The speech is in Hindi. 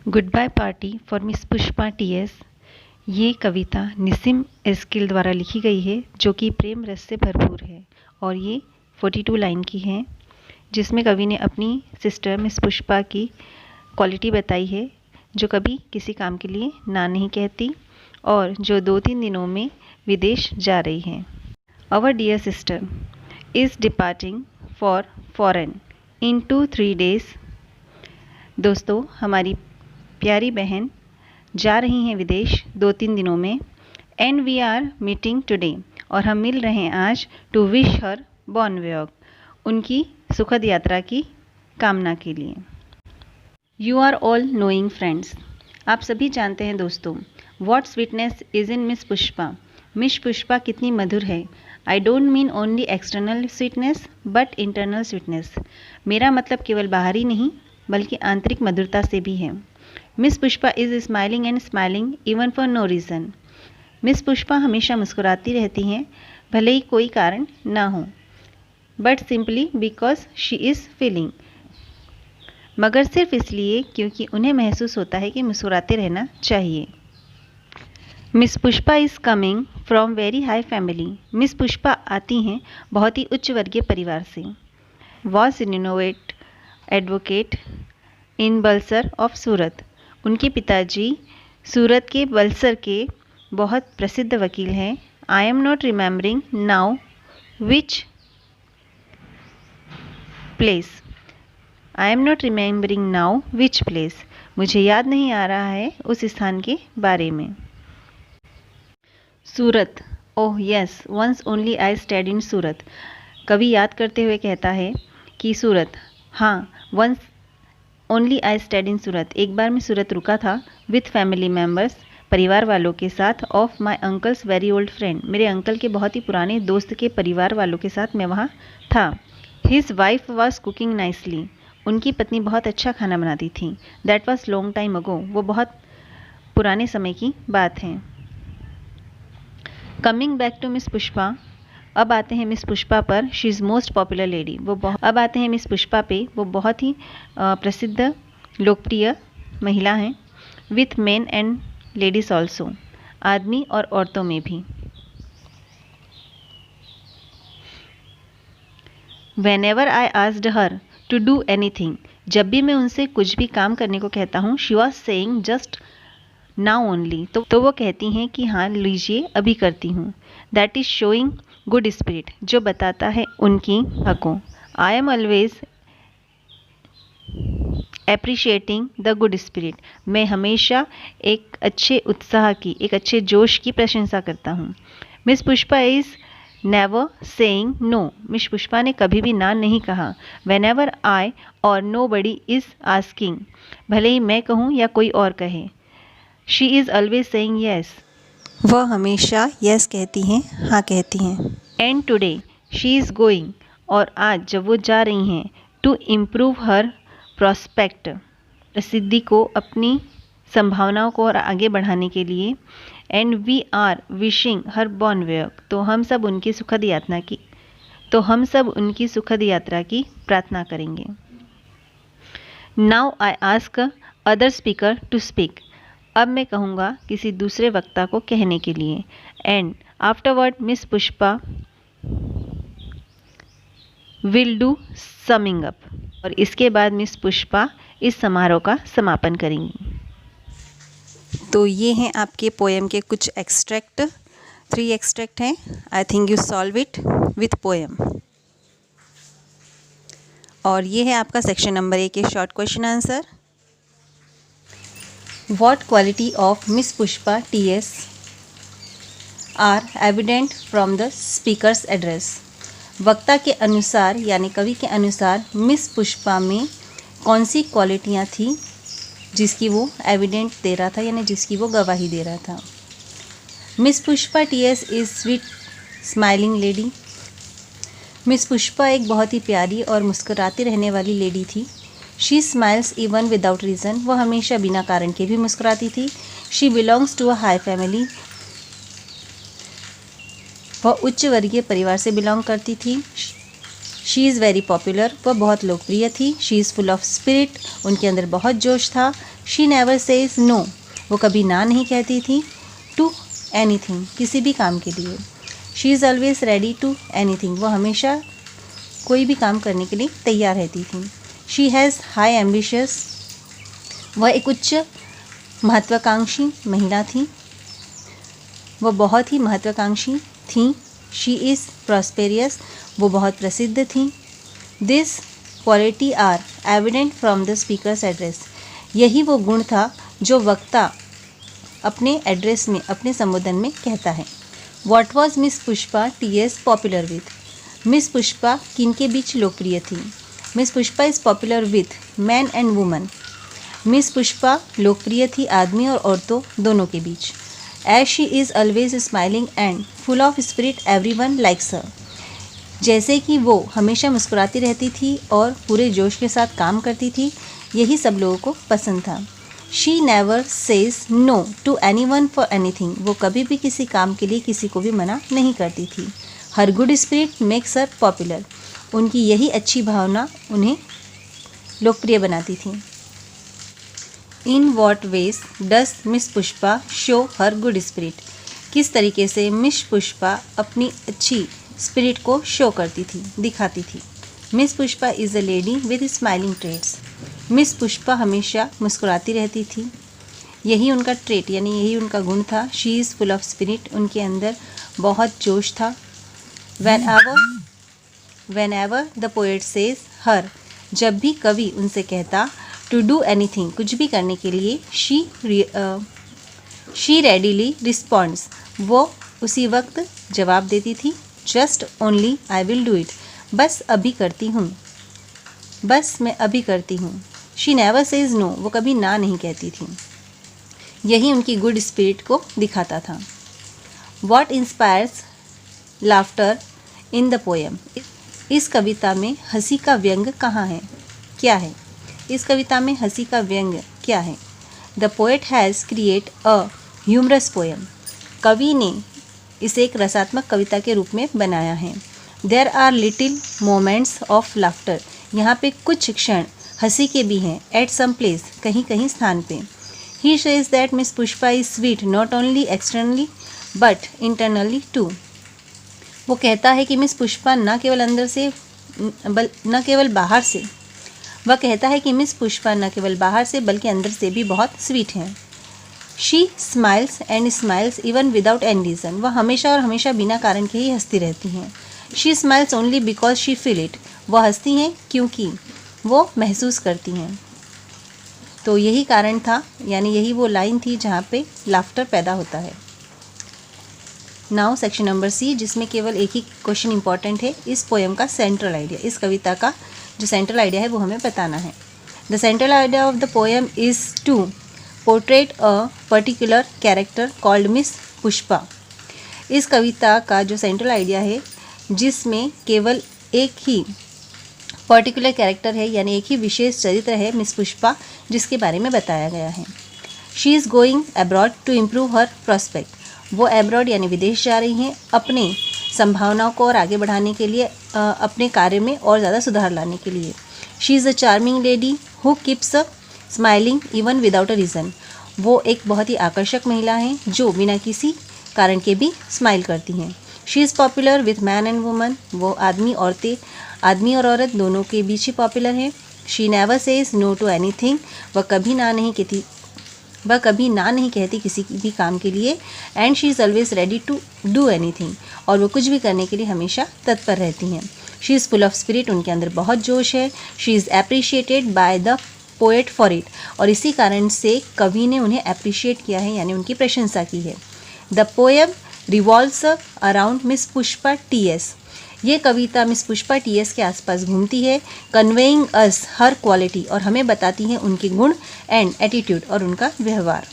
Good bye party for Miss Pushpa T S. ये कविता निसिम एस्किल द्वारा लिखी गई है, जो कि प्रेम रस से भरपूर है और ये 42 लाइन की है, जिसमें कवि ने अपनी सिस्टर मिस पुष्पा की क्वालिटी बताई है, जो कभी किसी काम के लिए ना नहीं कहती और जो 2-3 दिनों में विदेश जा रही है। Our dear sister is departing for foreign in 2-3 days। दोस्तों, हमारी प्यारी बहन जा रही हैं विदेश 2-3 दिनों में। And we are meeting today, और हम मिल रहे हैं आज टू विश हर बॉन वेयॉग, उनकी सुखद यात्रा की कामना के लिए। You are all knowing friends, आप सभी जानते हैं दोस्तों, what sweetness is in Miss Pushpa. Miss Pushpa कितनी मधुर है। I don't mean only external sweetness but internal sweetness. मेरा मतलब केवल बाहरी नहीं बल्कि आंतरिक मधुरता से भी है। Miss Pushpa is smiling and smiling even for no reason. Miss Pushpa हमेशा मुस्कुराती रहती हैं, भले ही कोई कारण ना हो, but simply because she is feeling, मगर सिर्फ इसलिए क्योंकि उन्हें महसूस होता है कि मुस्कुराते रहना चाहिए। Miss Pushpa is coming from very high family. Miss Pushpa आती हैं बहुत ही उच्च वर्गीय परिवार से। Was renovate advocate in Bulsar of Surat. उनके पिताजी सूरत के बलसर के बहुत प्रसिद्ध वकील हैं। I am not remembering now which place. I am not remembering now which place. मुझे याद नहीं आ रहा है उस स्थान के बारे में। Surat, oh yes, once only I stayed in Surat. कवि याद करते हुए कहता है कि सूरत, हाँ, once only I stayed in Surat, एक बार मैं सूरत रुका था, विथ फैमिली मेम्बर्स, परिवार वालों के साथ, of my uncles very old friend, मेरे अंकल के बहुत ही पुराने दोस्त के परिवार वालों के साथ मैं वहाँ था। His wife was cooking nicely, उनकी पत्नी बहुत अच्छा खाना बनाती थी। That was long time ago, वो बहुत पुराने समय की बात है। Coming back to Miss Pushpa, अब आते हैं मिस पुष्पा पर। She is most popular lady, अब आते हैं मिस पुष्पा पे। वो बहुत ही प्रसिद्ध लोकप्रिय महिला हैं। With men and ladies also, आदमी और औरतों में भी। Whenever I asked her to do anything, जब भी मैं उनसे कुछ भी काम करने को कहता हूँ, she was saying just now only, तो वो कहती हैं कि हाँ लीजिए, अभी करती हूँ। That is showing good spirit, जो बताता है उनकी हकों। I am always appreciating the good spirit, मैं हमेशा एक अच्छे उत्साह की, एक अच्छे जोश की प्रशंसा करता हूँ। Miss Pushpa is never saying no, Miss Pushpa ने कभी भी ना नहीं कहा। वेन एवर आई और नो बडी इज़ आस्किंग, भले ही मैं कहूँ या कोई और कहे। She is always saying yes, वह हमेशा यस कहती हैं, हाँ कहती हैं। And today she is going, और आज जब वो जा रही हैं, टू इम्प्रूव हर प्रॉस्पेक्ट, प्रसिद्धि को, अपनी संभावनाओं को और आगे बढ़ाने के लिए। And we are wishing her bon voyage, तो हम सब उनकी सुखद यात्रा की प्रार्थना करेंगे। Now I ask other speaker to speak, अब मैं कहूँगा किसी दूसरे वक्ता को कहने के लिए। And afterward miss Pushpa will do summing up, और इसके बाद मिस पुष्पा इस समारोह का समापन करेंगी। तो ये हैं आपके पोएम के कुछ एक्सट्रैक्ट, 3 एक्सट्रैक्ट हैं। I think you solve it with poem. और ये है आपका सेक्शन नंबर 1 के short question answer. What quality of Miss Pushpa T.S. are evident from the speaker's address? वक्ता के अनुसार यानी कवि के अनुसार मिस पुष्पा में कौन सी क्वालिटियाँ थी जिसकी वो एविडेंट दे रहा था, यानी जिसकी वो गवाही दे रहा था। Miss Pushpa T.S. Is sweet smiling lady. Miss Pushpa एक बहुत ही प्यारी और मुस्कुराती रहने वाली लेडी थी। She smiles even without reason, वह हमेशा बिना कारण के भी मुस्कुराती थी। She belongs to a high family, वह उच्च वर्गीय परिवार से बिलोंग करती थी। शी इज़ वेरी पॉपुलर, वह बहुत लोकप्रिय थी। She is full of spirit, उनके अंदर बहुत जोश था। शी नेवर सेज नो, वो कभी ना नहीं कहती थी। टू एनीथिंग, किसी भी काम के लिए। She is always ready to anything, वो हमेशा कोई भी काम करने के लिए तैयार रहती थी। शी हैज़ हाई एम्बिशियस, वह एक उच्च महत्वाकांक्षी महिला थी, वह बहुत ही महत्वाकांक्षी थी। शी इज़ प्रॉस्पेरियस, वो बहुत प्रसिद्ध थी। This quality are evident from the speaker's address, यही वो गुण था जो वक्ता अपने एड्रेस में, अपने संबोधन में कहता है। What was Miss Pushpa TS. Popular with, Miss Pushpa किनके बीच लोकप्रिय थी? Miss Pushpa is popular with man and woman, Miss Pushpa लोकप्रिय थी आदमी और औरतों दोनों के बीच। As she is always smiling and full of spirit everyone likes her, जैसे कि वो हमेशा मुस्कुराती रहती थी और पूरे जोश के साथ काम करती थी, यही सब लोगों को पसंद था। She never says no to anyone for anything, वो कभी भी किसी काम के लिए किसी को भी मना नहीं करती थी। Her good spirit makes her popular, उनकी यही अच्छी भावना उन्हें लोकप्रिय बनाती थी। In what ways does Miss Pushpa show her good spirit, किस तरीके से मिस पुष्पा अपनी अच्छी स्पिरिट को शो करती थी, दिखाती थी। Miss Pushpa is a lady with smiling traits, miss Pushpa हमेशा मुस्कुराती रहती थी, यही उनका ट्रेट यानी यही उनका गुण था। She is full of spirit, उनके अंदर बहुत जोश था। Whenever the poet says her, जब भी कवि उनसे कहता टू डू एनीथिंग, कुछ भी करने के लिए, शी रेडीली रिस्पॉन्ड्स, वो उसी वक्त जवाब देती थी। Just only I will do it, बस अभी करती हूँ, बस मैं अभी करती हूँ। शी नेवर सेज नो, वो कभी ना नहीं कहती थी, यही उनकी गुड स्पिरिट को दिखाता था। What inspires laughter in the poem, इस कविता में हंसी का व्यंग कहाँ है, क्या है? इस कविता में हंसी का व्यंग क्या है? The poet has create a humorous poem, कवि ने इसे एक रसात्मक कविता के रूप में बनाया है। There are little moments of laughter, यहाँ पे कुछ क्षण हंसी के भी हैं। एट सम प्लेस, कहीं कहीं स्थान पे। He says that Miss Pushpa is sweet not only externally but internally too, वो कहता है कि मिस पुष्पा न केवल अंदर से न केवल बाहर से, वह कहता है कि मिस पुष्पा न केवल बाहर से बल्कि अंदर से भी बहुत स्वीट हैं। She smiles and smiles even without any reason, वह हमेशा और हमेशा बिना कारण के ही हंसती रहती हैं। She smiles only because she feel it, वह हंसती हैं क्योंकि वो महसूस करती हैं। तो यही कारण था, यानी यही वो लाइन थी जहाँ पे लाफ्टर पैदा होता है। नाउ सेक्शन नंबर सी, जिसमें केवल एक ही क्वेश्चन इंपॉर्टेंट है, इस पोएम का सेंट्रल आइडिया, इस कविता का जो सेंट्रल आइडिया है वो हमें बताना है। The central idea of the poem is to portrait a particular character called Miss Pushpa. इस कविता का जो सेंट्रल आइडिया है, जिसमें केवल एक ही पर्टिकुलर कैरेक्टर है, यानी एक ही विशेष चरित्र है मिस पुष्पा, जिसके बारे में बताया गया है। She is going abroad to improve her prospect, वो अब्रॉड यानी विदेश जा रही हैं अपने संभावनाओं को और आगे बढ़ाने के लिए, अपने कार्य में और ज़्यादा सुधार लाने के लिए। She is a charming lady who keeps smiling even without a reason, वो एक बहुत ही आकर्षक महिला हैं जो बिना किसी कारण के भी स्माइल करती हैं। She is popular with man and woman, वो आदमी और औरत दोनों के बीच ही पॉपुलर है। She never says no to anything, वह कभी ना नहीं कहती किसी भी काम के लिए। And she is always ready to do anything, और वो कुछ भी करने के लिए हमेशा तत्पर रहती हैं। She is full of spirit, उनके अंदर बहुत जोश है। She is appreciated by the poet for it, और इसी कारण से कवि ने उन्हें अप्रिशिएट किया है, यानी उनकी प्रशंसा की है। The poem revolves around miss Pushpa T.S., ये कविता मिस पुष्पा टी.एस के आसपास घूमती है। कन्वेइंग अस हर क्वालिटी, और हमें बताती हैं उनके गुण, एंड एटीट्यूड, और उनका व्यवहार।